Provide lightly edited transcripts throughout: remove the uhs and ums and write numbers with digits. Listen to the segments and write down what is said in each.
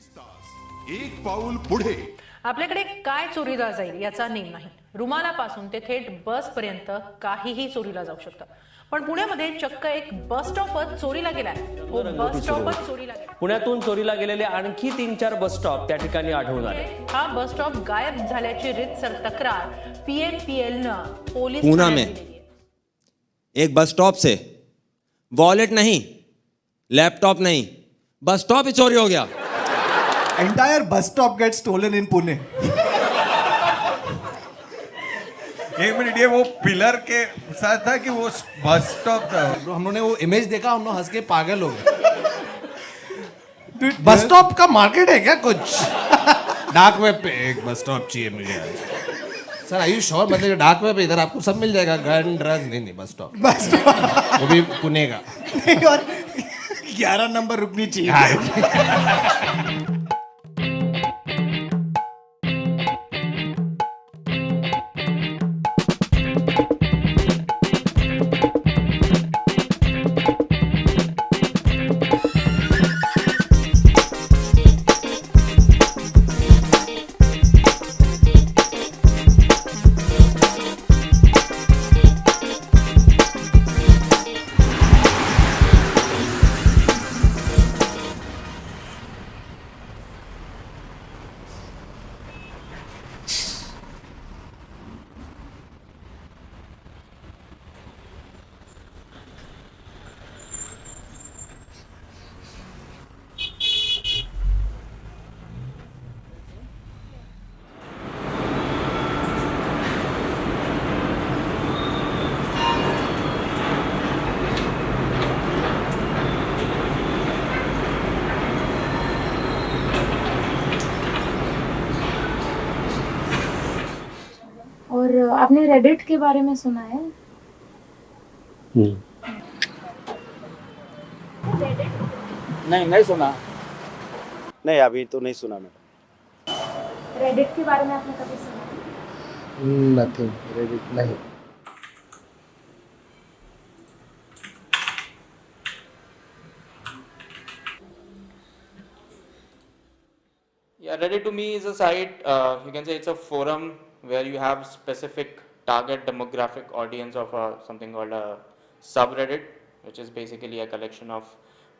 एक पाऊल पुढे. आपल्याकडे काय चोरीला जाईल याचा नेम नाही. रुमालापासून ते थेट बस पर्यंत काहीही चोरीला जाऊ शकतं. पण पुण्यामध्ये चक्क एक बस स्टॉपच चोरीला गेलाय. बस स्टॉपच चोरीला गेला. पुण्यातून चोरीला गेलेले आणखी 3-4 बस स्टॉप त्या ठिकाणी आढळून आले. हा बस स्टॉप गायब झाल्याची रीतसर तक्रार पीएमपीएलनं पोलीस पूना ठाण्यात में दिलेली आहे. एक बस स्टॉप से वॉलेट नहीं, लैपटॉप नहीं, बस स्टॉप ही चोरी हो गया. Entire bus stop gets stolen in Pune. एक मिनट, ये वो पिलर के साथ था कि वो बस स्टॉप था? हम लोगों ने वो इमेज देखा, हम लोग हंस के पागल हो गए. बस स्टॉप का मार्केट है क्या कुछ? डार्क वेब पे एक बस स्टॉप चाहिए मुझे. सर आयु श्योर? मतलब डार्क वेब इधर आपको सब मिल जाएगा, गन ड्रग. नहीं बस स्टॉप, वो भी पुणे का. और 11 नंबर रुकनी चाहिए. और आपने रेडिट के बारे में सुना है? नहीं सुना. नहीं, अभी तो नहीं सुना मैडम. रेडिट के बारे में आपने कभी सुना है? नथिंग. रेडिट नहीं. Yeah, Reddit to me is a site, you can say it's a forum where you have specific target demographic audience of something called a subreddit, which is basically a collection of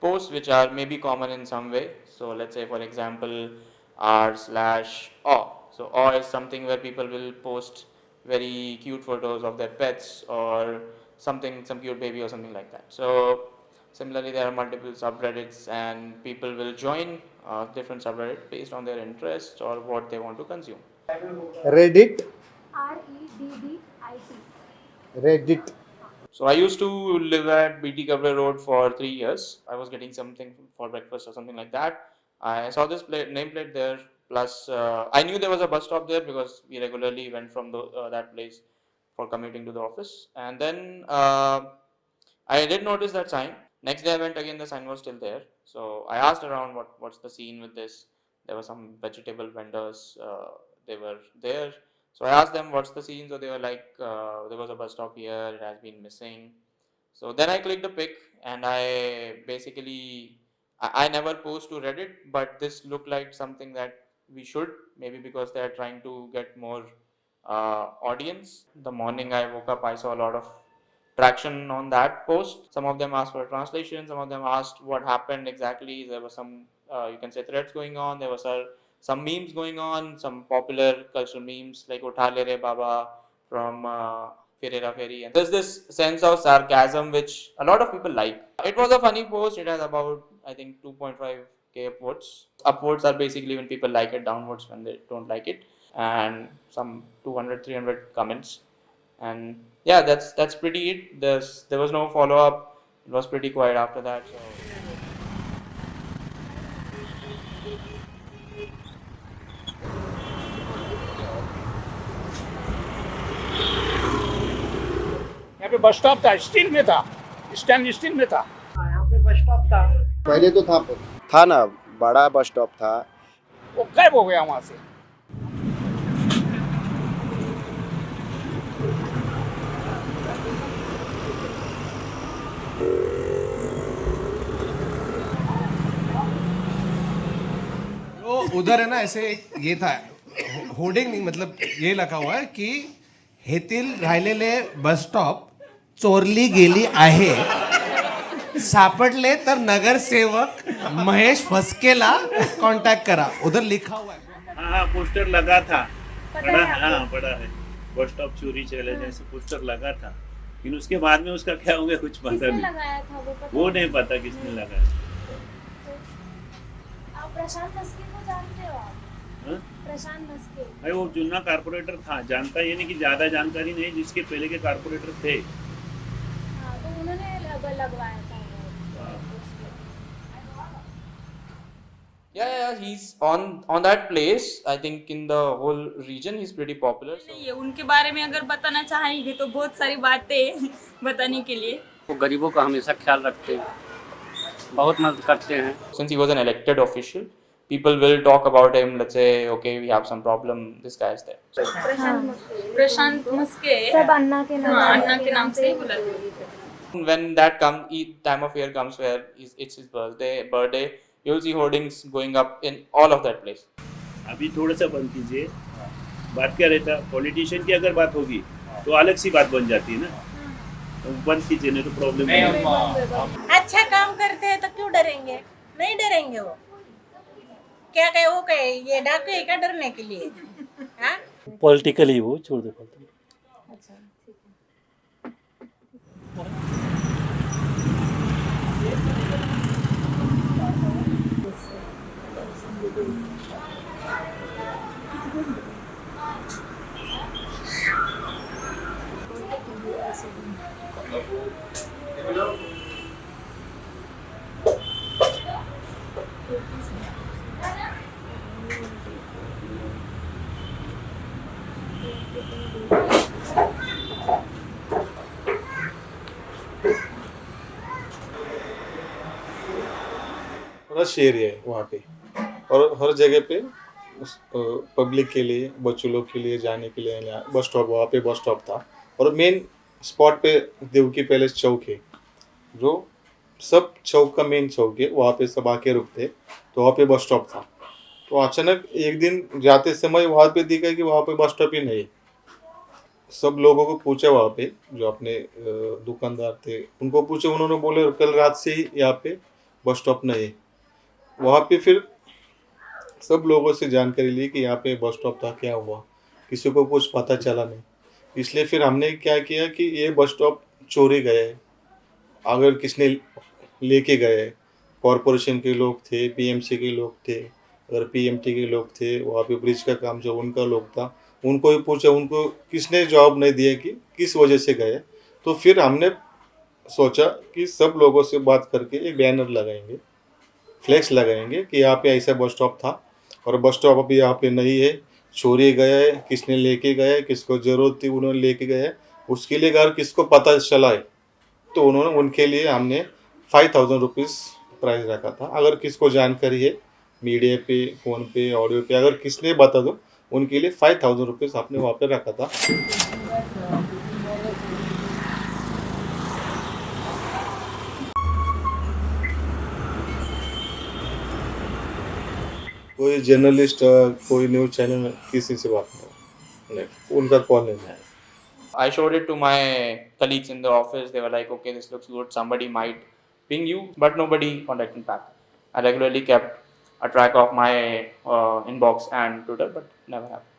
posts which are maybe common in some way. So let's say for example r/aw. So aw is something where people will post very cute photos of their pets or something, some cute baby or something like that. So similarly, there are multiple subreddits and people will join different subreddits based on their interests or what they want to consume. Reddit. REDDIT. Reddit. So I used to live at BT Cover Road for 3 years. I was getting something for breakfast or something like that. I saw this nameplate there. Plus, I knew there was a bus stop there because we regularly went from that place for commuting to the office. And then I did notice that sign. Next day I went again, the sign was still there. So I asked around what's the scene with this. There were some vegetable vendors, they were there. So I asked them what's the scene. So they were like, there was a bus stop here, it has been missing. So then I clicked the pic and I never post to Reddit, but this looked like something that we should, maybe because they are trying to get more audience. The morning I woke up, I saw a lot of traction on that post. Some of them asked for a translation, some of them asked what happened exactly. There were some, you can say, threads going on. There was some memes going on, some popular cultural memes like Uthale Re Baba from Ferera Ferry. And there's this sense of sarcasm which a lot of people like. It was a funny post. It has about, I think, 2.5k upvotes. Upvotes are basically when people like it, downvotes when they don't like it. And some 200-300 comments. And yeah, that's pretty it. There was no follow up. It was pretty quiet after that. So. यहाँ पे bus stop था, steel में था, stand steel में था. यहाँ पे bus stop था. पहले तो था ना, बड़ा बस स्टॉप था. वो गायब हो गया वहाँ से. तो उधर है ना ऐसे एक ये था होर्डिंग नहीं मतलब ये लिखा हुआ है कि हेतील राहिलेले बस स्टॉप चोरली गेली आहे सापडले तर नगरसेवक महेश फसकेला कांटेक्ट करा उधर लिखा हुआ है हाँ पोस्टर लगा था पड़ा हाँ पड़ा है बस स्टॉप चोरी चले जैसे पोस्टर लगा था लेकिन उसके बाद में उसका क्या हो गया कुछ पता किसने नहीं लगाया था वो पता वो नहीं पता किसने लगाया आप प्रशांत मस्के को जानते हो आप हाँ? प्रशांत मस्के भाई वो जुन्ना कारपोरेटर था जानता ये नहीं कि ज्यादा जानकारी नहीं जिसके पहले के कारपोरेटर थे हाँ तो उन्होंने लगवाया था Yeah, he's on that place. I think in the whole region he's pretty popular. So ये उनके बारे में अगर बताना चाहेंगे तो बहुत सारी बातें बताने के लिए वो गरीबों का हमेशा ख्याल रखते हैं, बहुत मदद करते हैं. since he was an elected official, people will talk about him. Let's say, okay, we have some problem. This guy is there. So, प्रशांत मस्के सब अन्ना के नाम हाँ, से अन्ना के नाम से ही बुलाते हैं. when that time of year comes where it's his birthday, you'll see hoardings going up in all of that place. अभी थोड़ा सा बंद कीजिए बात क्या रहता पॉलिटिशियन की अगर बात होगी तो अलग सी बात बन जाती है ना तो बंद कीजिए नहीं तो प्रॉब्लम नहीं अच्छा काम करते हैं तो क्यों डरेंगे नहीं डरेंगे वो क्या कहे वो कहे ये डाकू है क्या डरने के लिए हाँ पॉलिटिकली वो छोड़ दो रश एरिया है वहाँ पे और हर जगह पे पब्लिक के लिए बच्चों लोग के लिए जाने के लिए बस स्टॉप वहाँ पे बस स्टॉप था और मेन स्पॉट पे देवकी पैलेस चौक है जो सब चौक का मेन चौक है वहाँ पे सब आके रुकते तो वहाँ पे बस स्टॉप था तो अचानक एक दिन जाते समय वहाँ पे दिखा कि वहाँ पे बस स्टॉप ही नहीं है सब लोगों को पूछा वहाँ पे जो अपने दुकानदार थे उनको पूछे उन्होंने बोले कल रात से ही यहाँ पे बस स्टॉप नहीं है वहाँ पे फिर सब लोगों से जानकारी ली कि यहाँ पे बस स्टॉप था क्या हुआ किसी को कुछ पता चला नहीं इसलिए फिर हमने क्या किया कि ये बस स्टॉप चोरी गए अगर किसने लेके गए कॉरपोरेशन के लोग थे पीएमसी के लोग थे अगर पीएमटी के लोग थे वहाँ पे ब्रिज का काम जो उनका लोग था उनको ही पूछा उनको किसने जवाब नहीं दिया कि किस वजह से गए तो फिर हमने सोचा कि सब लोगों से बात करके एक बैनर लगाएंगे फ्लैक्स लगाएंगे कि यहाँ पे ऐसा बस स्टॉप था और बस स्टॉप अभी यहाँ पे नहीं है चोरी गया है किसने लेके गए किसको ज़रूरत थी उन्होंने लेके गए उसके लिए अगर किसको पता चला है तो उन्होंने उनके लिए हमने 5,000 रुपीज़ प्राइस रखा था अगर किसको जानकारी है मीडिया पे फ़ोन पे ऑडियो पे अगर किसने बता दो उनके लिए 5,000 रुपीज़ आपने वहाँ पे रखा था. कोई जर्नलिस्ट कोई न्यूज़ चैनल किसी से बात नहीं उनका कॉल नहीं है. I showed it to my colleagues in the office. They were like, okay, this looks good. Somebody might ping you, but nobody contacted back. I regularly kept a track of my inbox and Twitter, but never happened.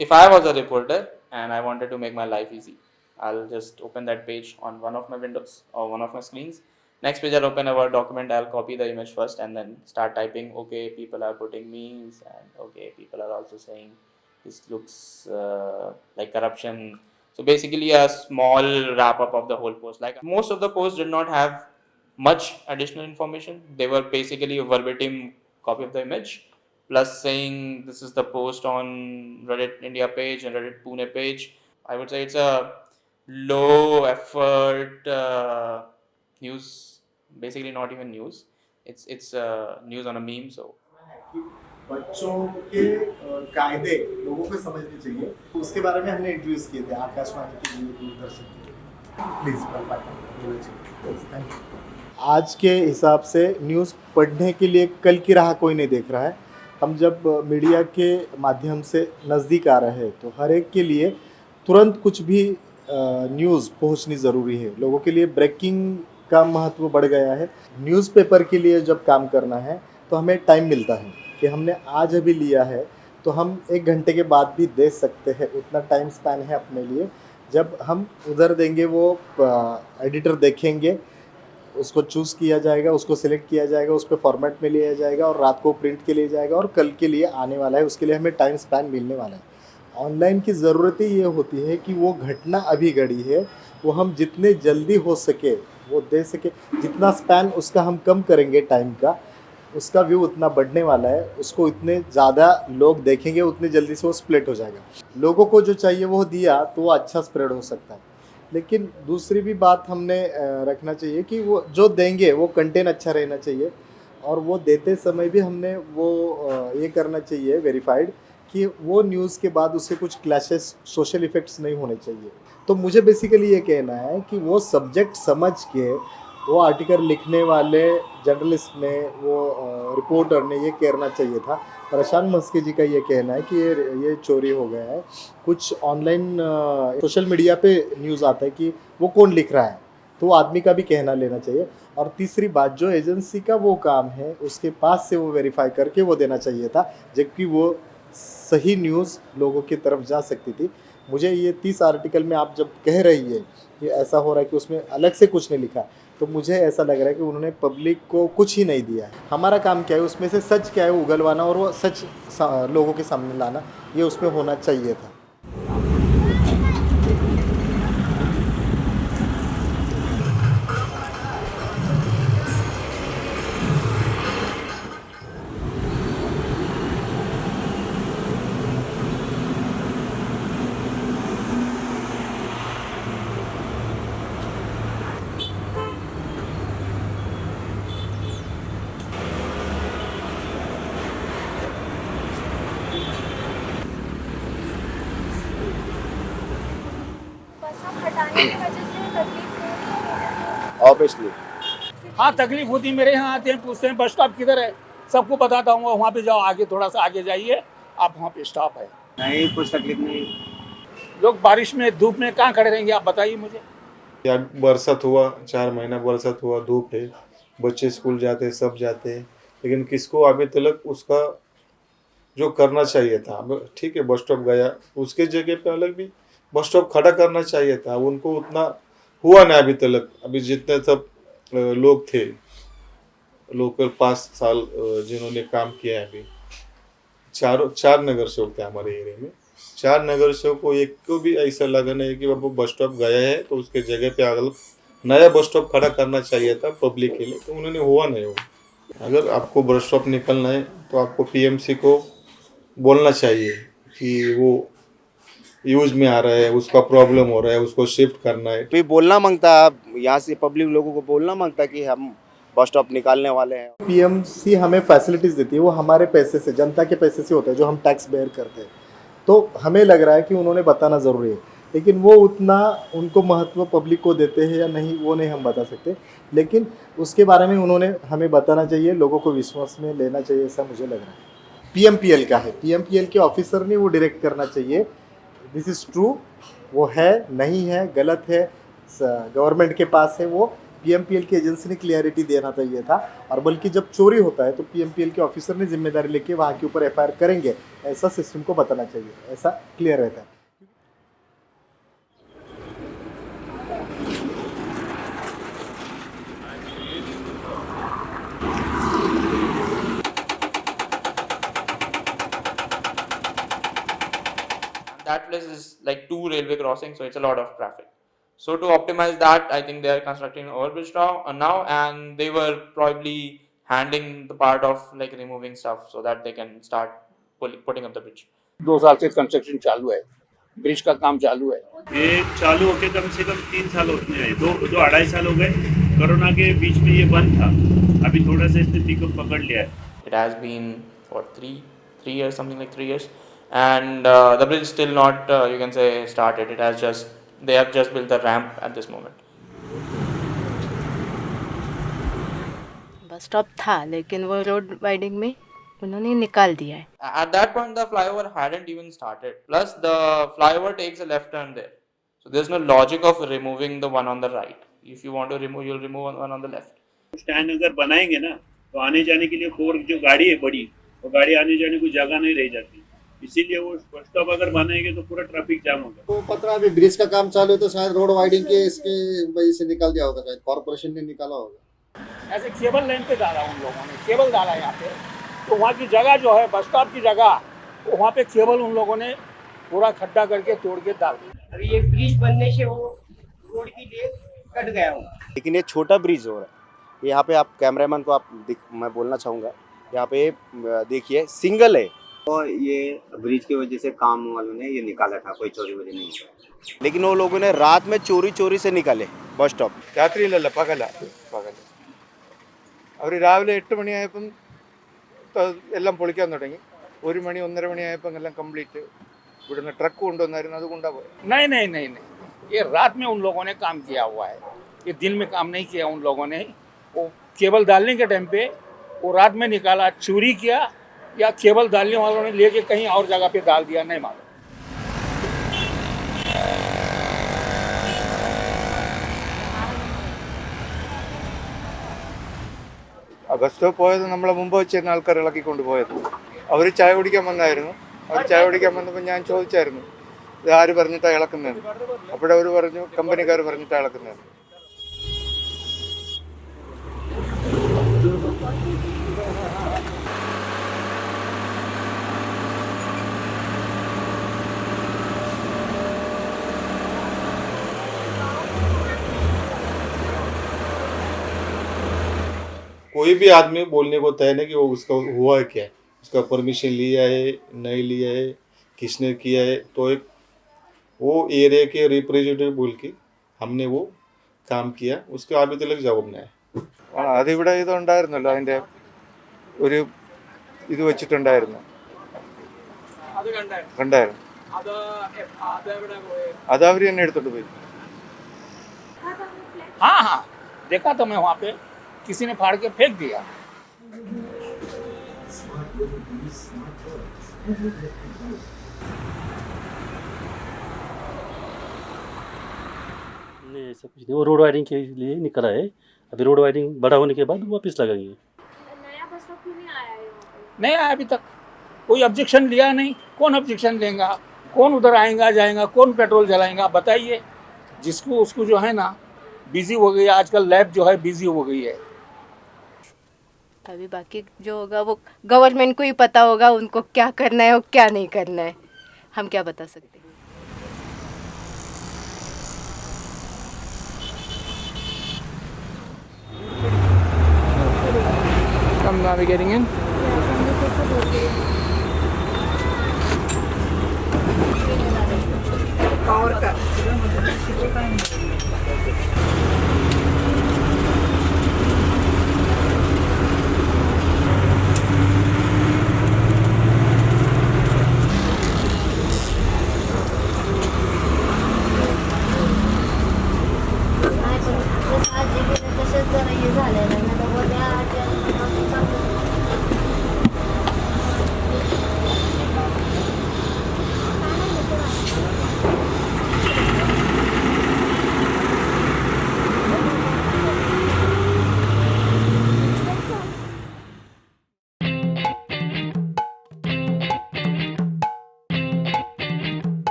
If I was a reporter and I wanted to make my life easy, I'll just open that page on one of my windows or one of my screens. Next page, I'll open a Word document. I'll copy the image first and then start typing, okay, people are putting memes and okay, people are also saying this looks like corruption. So basically a small wrap up of the whole post. Like most of the posts did not have much additional information. They were basically a verbatim copy of the image plus saying this is the post on Reddit India page and Reddit Pune page. I would say it's a low effort news, basically not even news. It's news on a meme. So बच्चों के कायदे लोगों को समझने चाहिए उसके बारे में हमने इंट्रोड्यूस किए थे आकाशवाणी के लिए दूरदर्शन के प्लीज आज के हिसाब से न्यूज़ पढ़ने के लिए कल की राह कोई नहीं देख रहा है हम जब मीडिया के माध्यम से नज़दीक आ रहे हैं तो हर एक के लिए तुरंत कुछ भी न्यूज़ पहुंचनी ज़रूरी है। लोगों के लिए ब्रेकिंग का महत्व बढ़ गया है। न्यूज़पेपर के लिए जब काम करना है तो हमें टाइम मिलता है कि हमने आज अभी लिया है तो हम 1 घंटे के बाद भी दे सकते हैं, उतना टाइम स्पैन है अपने लिए। जब हम उधर देंगे वो एडिटर देखेंगे, उसको चूज़ किया जाएगा, उसको सिलेक्ट किया जाएगा, उस पर फॉर्मेट में लिया जाएगा और रात को प्रिंट के लिए जाएगा और कल के लिए आने वाला है, उसके लिए हमें टाइम स्पैन मिलने वाला है। ऑनलाइन की ज़रूरत ही ये होती है कि वो घटना अभी घड़ी है, वो हम जितने जल्दी हो सके वो दे सके। जितना स्पैन उसका हम कम करेंगे टाइम का, उसका व्यू उतना बढ़ने वाला है, उसको इतने ज़्यादा लोग देखेंगे, उतने जल्दी से वो स्प्लिट हो जाएगा। लोगों को जो चाहिए वो दिया तो वो अच्छा स्प्रेड हो सकता है। लेकिन दूसरी भी बात हमने रखना चाहिए कि वो जो देंगे वो कंटेंट अच्छा रहना चाहिए और वो देते समय भी हमने वो ये करना चाहिए वेरीफाइड कि वो न्यूज़ के बाद उससे कुछ क्लैशेस, सोशल इफ़ेक्ट्स नहीं होने चाहिए। तो मुझे बेसिकली ये कहना है कि वो सब्जेक्ट समझ के वो आर्टिकल लिखने वाले जर्नलिस्ट ने, वो रिपोर्टर ने ये कहना चाहिए था। प्रशांत मस्के जी का ये कहना है कि ये चोरी हो गया है। कुछ ऑनलाइन सोशल मीडिया पे न्यूज़ आता है कि वो कौन लिख रहा है, तो वो आदमी का भी कहना लेना चाहिए। और तीसरी बात, जो एजेंसी का वो काम है उसके पास से वो वेरीफाई करके वो देना चाहिए था, जबकि वो सही न्यूज़ लोगों की तरफ जा सकती थी। मुझे ये 30 आर्टिकल में आप जब कह रही है कि ऐसा हो रहा है कि उसमें अलग से कुछ नहीं लिखा, तो मुझे ऐसा लग रहा है कि उन्होंने पब्लिक को कुछ ही नहीं दिया है। हमारा काम क्या है, उसमें से सच क्या है वो उगलवाना और वो सच लोगों के सामने लाना, ये उसमें होना चाहिए था। हटाने की वजह से तकलीफ नहीं ऑब्वियसली हाँ, तकलीफ होती। मेरे यहाँ आते हैं, पूछते हैं बस स्टॉप किधर है, सबको बताता हूँ वहाँ पे जाओ, आगे थोड़ा सा आगे जाइए, आप वहाँ पे स्टॉप है। नहीं, कुछ तकलीफ नहीं। लोग बारिश में धूप में कहाँ खड़े रहेंगे, आप बताइए मुझे। यार बरसात हुआ, 4 महीना बरसात हुआ, धूप है, बच्चे स्कूल जाते हैं, सब जाते हैं, लेकिन किसको अभी तक उसका जो करना चाहिए था, अब ठीक है बस स्टॉप गया, उसके जगह पे अलग भी बस स्टॉप खड़ा करना चाहिए था। उनको उतना हुआ नहीं अभी तक। अभी जितने सब लोग थे लोकल 5 साल जिन्होंने काम किया है, अभी 4 नगर सेवक थे हमारे एरिया में। 4 नगर सेवक को एक को भी ऐसा लगा नहीं कि वो बस स्टॉप गया है तो उसके जगह पे अगल नया बस स्टॉप खड़ा करना चाहिए था पब्लिक के लिए, तो उन्होंने हुआ नहीं हो। अगर आपको बस स्टॉप निकलना है तो आपको पीएमसी को बोलना चाहिए कि वो यूज में आ रहा है, उसका प्रॉब्लम हो रहा है, उसको शिफ्ट करना है। तो ये बोलना मांगता, यहाँ से पब्लिक लोगों को बोलना मांगता कि हम बस स्टॉप निकालने वाले हैं। पीएमसी हमें फैसिलिटीज़ देती है, वो हमारे पैसे से, जनता के पैसे से होता है जो हम टैक्स बेयर करते हैं। तो हमें लग रहा है कि उन्होंने बताना ज़रूरी है, लेकिन वो उतना उनको महत्व पब्लिक को देते हैं या नहीं वो नहीं हम बता सकते, लेकिन उसके बारे में उन्होंने हमें बताना चाहिए, लोगों को विश्वास में लेना चाहिए, ऐसा मुझे लग रहा है। पीएमपीएल का है, पीएमपीएल के ऑफिसर ने वो डायरेक्ट करना चाहिए, दिस इज़ ट्रू, वो है नहीं है, गलत है, गवर्नमेंट के पास है, वो पीएमपीएल की एजेंसी ने क्लियरिटी देना चाहिए था। और बल्कि जब चोरी होता है तो पीएमपीएल के ऑफिसर ने जिम्मेदारी लेके वहाँ के ऊपर एफआईआर करेंगे, ऐसा सिस्टम को बताना चाहिए, ऐसा क्लियर रहता है। That place is like 2 railway crossings, so it's a lot of traffic. So to optimize that, I think they are constructing an overbridge now, and they were probably handling the part of like removing stuff so that they can start putting up the bridge. 2 साल से construction चालू है, bridge का काम चालू है। ये चालू होके कम से कम 3 साल होते हैं, 2-2.5 साल हो गए। कोरोना के बीच में ये बंद था, अभी थोड़ा सा इसने पिकअप पकड़ लिया है। It has been for 3 years, something like 3 years, and the bridge still not you can say started. They have just built the ramp at this moment. Bus stop था लेकिन वो रोड वाइडिंग में उन्होंने निकाल दिया है. At that point, the flyover hadn't even started. Plus, the flyover takes a left turn there. So there's no logic of removing the one on the right. If you want to remove, you'll remove one on the left. Stand अगर बनाएंगे ना तो आने जाने के लिए 4 जो गाड़ी है बड़ी, वो गाड़ी आने जाने को जगह नहीं रह जाती. इसीलिए वो बस स्टॉप अगर बनाएंगे तो पूरा ट्रैफिक जाम होगा. तो पता अभी ब्रिज का काम चालू है तो शायद रोड वाइडिंग के इसके वजह से निकाल दिया होगा, शायद कॉर्पोरेशन ने निकाला होगा. ऐसे केबल लाइन पे डाला उन लोगों ने, केबल डाला यहाँ पे, तो वहाँ की जगह जो है बस स्टॉप की जगह, तो वहाँ पे केबल उन लोगों ने पूरा खड्डा करके तोड़ के डाल दिया. अभी ये ब्रिज बनने से वो रोड की लेन कट गया होगा. लेकिन ये छोटा ब्रिज हो रहा है. यहाँ पे आप कैमरामैन को मैं बोलना चाहूँगा, यहाँ पे देखिए सिंगल है. और ये ब्रिज की वजह से काम वालों ने ये निकाला था, कोई चोरी वोरी नहीं. लेकिन वो लोगों ने रात में चोरी से निकाले बस स्टॉप. രാത്രിയിലല്ല പകല അവർ രാവിലെ 8 മണിയായപ്പം എല്ലാം പൊളിക്കാൻ തുടങ്ങി. 1 മണി 1:30 മണിയായപ്പോൾ എല്ലാം കംപ്ലീറ്റ് ഇവിടുന്ന് ട്രക്ക് കൊണ്ടുവന്നായിരുന്നു, അത് കൊണ്ടുപോയി. नहीं, ये रात में उन लोगों ने काम किया हुआ है, ये दिन में काम नहीं किया उन लोगों ने. वो केबल डालने के टाइम पे वो रात में निकाला, चोरी किया या केबल डालने वालों ने लेके कहीं और जगह पे डाल दिया, नहीं मालूम. ബസ് സ്റ്റോപ്പ് പോയത് നമ്മളെ മുമ്പ് വെച്ചിരുന്ന ആൾക്കാർ ഇളക്കിക്കൊണ്ട് പോയത്. അവർ ചായ കുടിക്കാൻ വന്നായിരുന്നു. അവർ ചായ കുടിക്കാൻ വന്നപ്പോൾ ഞാൻ ചോദിച്ചായിരുന്നു ഇത് ആര് പറഞ്ഞിട്ടാണ് ഇളക്കുന്നതെന്ന്. അപ്പോഴവർ പറഞ്ഞു കമ്പനിക്കാർ പറഞ്ഞിട്ടാണ് ഇളക്കുന്നതെന്ന്. कोई भी आदमी बोलने को तय नहीं कि वो उसका हुआ है क्या, उसका परमिशन लिया है नहीं लिया है, किसने किया है. तो एक वो एरिया के रिप्रेजेंटेटिव बोल के हमने वो काम किया, उसके अभी तक जवाब नहीं है. അതിവിടെ ഇതുണ്ടായിരുന്നല്ലോ, അതിൻ്റെ ഒരു ഇത് വെച്ചിട്ടുണ്ടായിരുന്നു, കണ്ടായിരുന്നു. അത് അവർ തന്നെ എടുത്തോണ്ട് പോയി. हाँ, देखा तो मैं वहाँ पे किसी ने फाड़ के फेंक दिया. नहीं ऐसा कुछ नहीं, वो रोड वाइडिंग के लिए निकला है. अभी रोड वाइडिंग बड़ा होने के बाद वापस लगाएंगे. नया बस स्टॉप क्यों नहीं आया है यहाँ पे? नहीं आया अभी तक, कोई ऑब्जेक्शन लिया नहीं. कौन ऑब्जेक्शन लेगा, कौन उधर आएगा जाएगा, कौन पेट्रोल जलाएगा, बताइए. जिसको उसको जो है ना बिजी हो गई है, आजकल लैब जो है बिजी हो गई है. अभी बाकी जो होगा वो गवर्नमेंट को ही पता होगा, उनको क्या करना है और क्या नहीं करना है, हम क्या बता सकते हैं. Come now, we getting in. Power cut.